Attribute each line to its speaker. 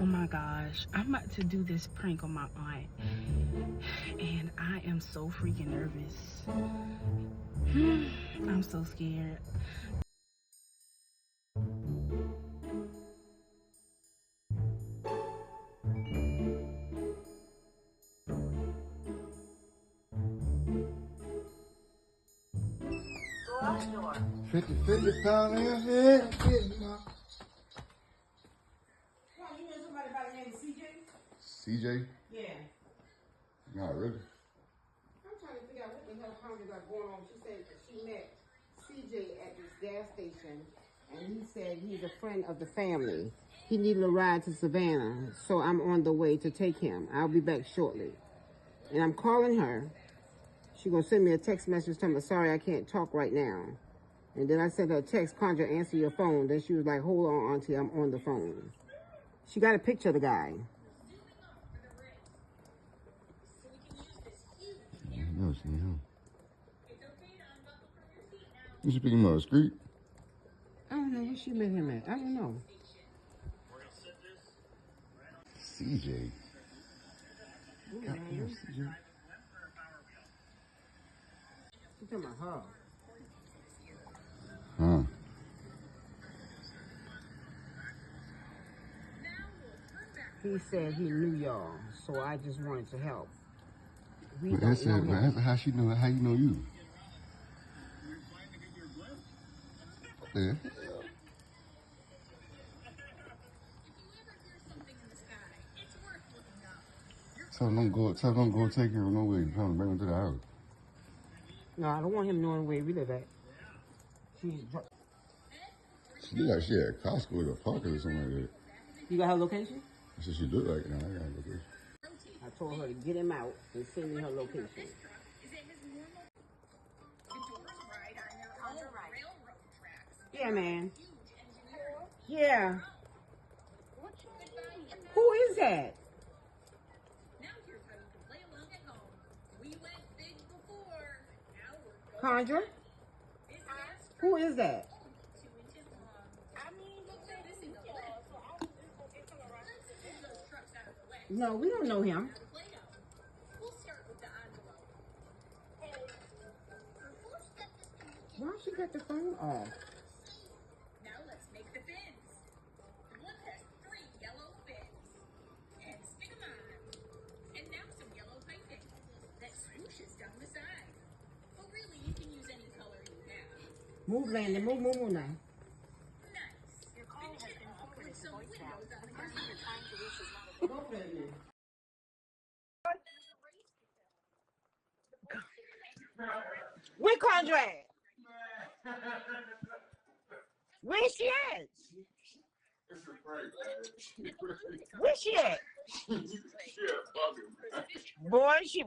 Speaker 1: Oh my gosh, I'm about to do this prank on my aunt, and I am so freaking nervous. I'm so scared.
Speaker 2: Garage door.
Speaker 3: 50 pound ass head.
Speaker 4: Wow, you know somebody by the name of CJ?
Speaker 3: CJ?
Speaker 4: Yeah.
Speaker 3: Not really.
Speaker 4: I'm trying to figure out what the hell Connie got going on. She said that she met CJ at this gas station, and he said he's a friend of the family. He needed a ride to Savannah, so I'm on the way to take him. I'll be back shortly. And I'm calling her. She gonna send me a text message telling me, sorry, I can't talk right now. And then I sent her a text, Conjure, answer your phone. Then she was like, hold on, auntie, I'm on the phone. She got a picture of the guy.
Speaker 3: I've never seen him. You should pick him up the street.
Speaker 4: I don't know where she met him at. I don't know.
Speaker 3: CJ. Goddamn CJ.
Speaker 4: She talking about her.
Speaker 3: Huh.
Speaker 4: He said he knew y'all, so I just wanted to help. We
Speaker 3: But
Speaker 4: don't
Speaker 3: that's
Speaker 4: know
Speaker 3: it, man.
Speaker 4: him.
Speaker 3: That's how she know. How you know you? Yeah. Tell them don't go take her nowhere. Tell them bring her to the house.
Speaker 4: No, I don't want him knowing where we live at.
Speaker 3: She look like she at Costco or Parker or something like that.
Speaker 4: You got her location?
Speaker 3: That's what she look like. Now I gotta look at her.
Speaker 4: I told her to get him out and send me her location. Yeah, man. Yeah. Who is that? Condra? Who is that? No, we don't know him. Why she got the phone off?
Speaker 2: Now let's make the fins. One has 3 yellow fins. And stick 'em on. And now some yellow piping that swooshes down the side. But really, you can use any color you have.
Speaker 4: Move, Landon. Move now.
Speaker 2: Nice. Your call has been forwarded to voicemail. The person you're trying to reach is not available.
Speaker 4: Where Condra at? Where she at? Where she at? Boy, she